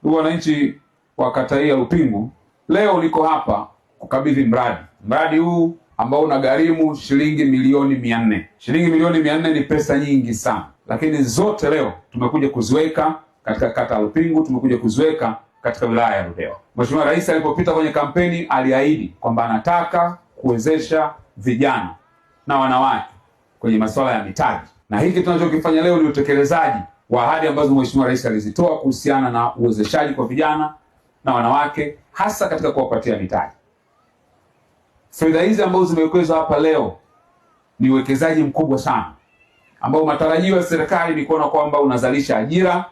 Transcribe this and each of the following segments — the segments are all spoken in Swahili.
Ndugu wananchi wa kata hii ya Lupingu, leo niko hapa kukabidhi mradi huu ambao unagharimu shilingi milioni 400. Shilingi milioni 400 ni pesa nyingi sana, lakini zote leo tumekuja kuziweka katika kata ya Lupingu, tumekuja kuziweka katika wilaya ya Ludewa. Mheshimiwa Rais alipopita kwenye kampeni aliahidi kwamba anataka kuwezesha vijana na wanawake kwenye masuala ya mitaji, na hiki tunachokifanya leo ni utekelezaji wa ahadi ambazo Mheshimiwa Rais alizitoa kuhusiana na uwezeshaji kwa vijana na wanawake, hasa katika kuwapatia mitaji. Fedha hizi ambazo zimewekezwa hapa leo ni uwekezaji mkubwa sana, ambao matarajio ya serikali ni kuona kwamba unazalisha ajira,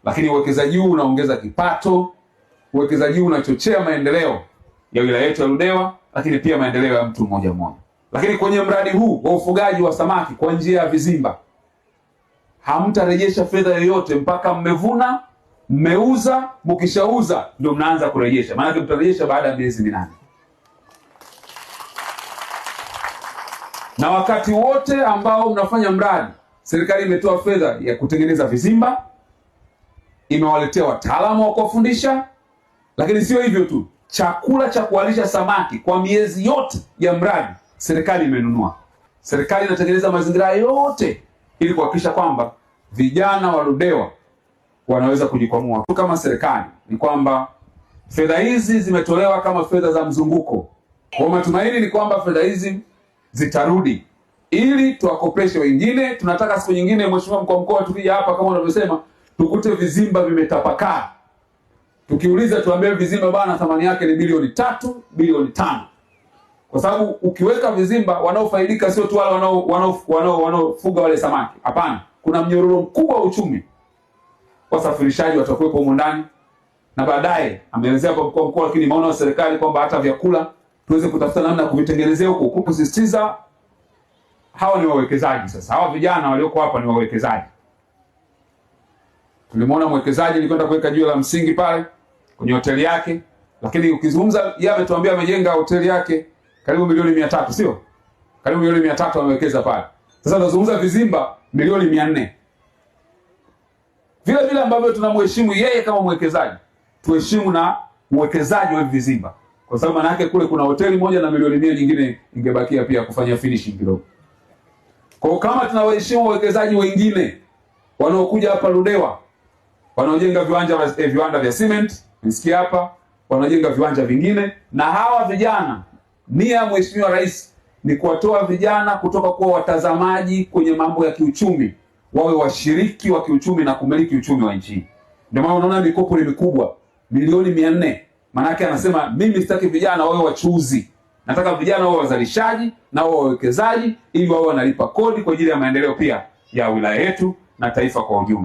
lakini uwekezaji huu unaongeza kipato, uwekezaji huu unachochea maendeleo ya wilaya yetu ya Ludewa, lakini pia maendeleo ya mtu mmoja mmoja. Lakini kwenye mradi huu wa ufugaji wa samaki kwa njia ya vizimba, hamtarejesha fedha yoyote mpaka mmevuna, mmeuza, mkishauza ndio mnaanza kurejesha. Maana mtarejesha baada ya miezi 8. Na wakati wote ambao mnafanya mradi, serikali imetoa fedha ya kutengeneza vizimba, imewaletea wataalamu wa kuwafundisha, lakini sio hivyo tu, chakula cha kuwalisha samaki kwa miezi yote ya mradi serikali imenunua. Serikali inatengeneza mazingira yote ili kuhakikisha kwamba vijana wa Ludewa wanaweza kujikwamua. Kama serikali ni kwamba fedha hizi zimetolewa kama fedha za mzunguko. Kwa matumaini ni kwamba fedha hizi zitarudi ili tuwakopeshe wengine. Tunataka siku nyingine, Mheshimiwa Mkuu wa Mkoa, tukija hapa kama unavyosema, tukute vizimba vimetapakaa. Tukiuliza tuambie vizimba bana thamani yake ni bilioni 3, bilioni 5. Kwa sababu ukiweka vizimba, wanaofaidika sio tu wale wanaofuga wale samaki. Hapana, kuna mnyororo mkubwa wa uchumi. Wasafirishaji watakuwepo huko ndani, na baadaye ameelezea hapo Mkuu wa Mkoa, lakini maono ya serikali kwamba hata vyakula tuweze kutafuta namna ya kuvitengenezea huko. Kusisitiza hawa ni wawekezaji. Sasa hawa vijana walioko hapa ni wawekezaji. Tulimwona mwekezaji alikwenda kuweka jiwe la msingi pale kwenye hoteli yake, lakini ukizungumza, yeye ametuambia amejenga hoteli yake karibu milioni 300, sio? Karibu milioni 300 amewekeza pale. Sasa tunazungumza vizimba milioni 400. Vile vile ambavyo tunamheshimu yeye kama mwekezaji, tuheshimu na uwekezaji wa vizimba. Kwa sababu maana yake kule kuna hoteli moja na milioni 100 nyingine ingebakia pia kufanya finishing kidogo. Kwa kama tunawaheshimu wawekezaji wengine wanaokuja hapa Ludewa, wanaojenga viwanda vya cement, nisikia hapa, wanajenga viwanja vingine, na hawa vijana, nia ya Mheshimiwa Rais ni kuwatoa vijana kutoka kuwa watazamaji kwenye mambo ya kiuchumi, wawe washiriki wa kiuchumi na kumiliki uchumi wa nchi. Ndio maana unaona mikopo ni mikubwa, milioni 400. Maana yake anasema mimi sitaki vijana wawe wachuuzi. Nataka vijana wawe wazalishaji na wawe wawekezaji, ili wawe wanalipa kodi kwa ajili ya maendeleo pia ya wilaya yetu na taifa kwa ujumla.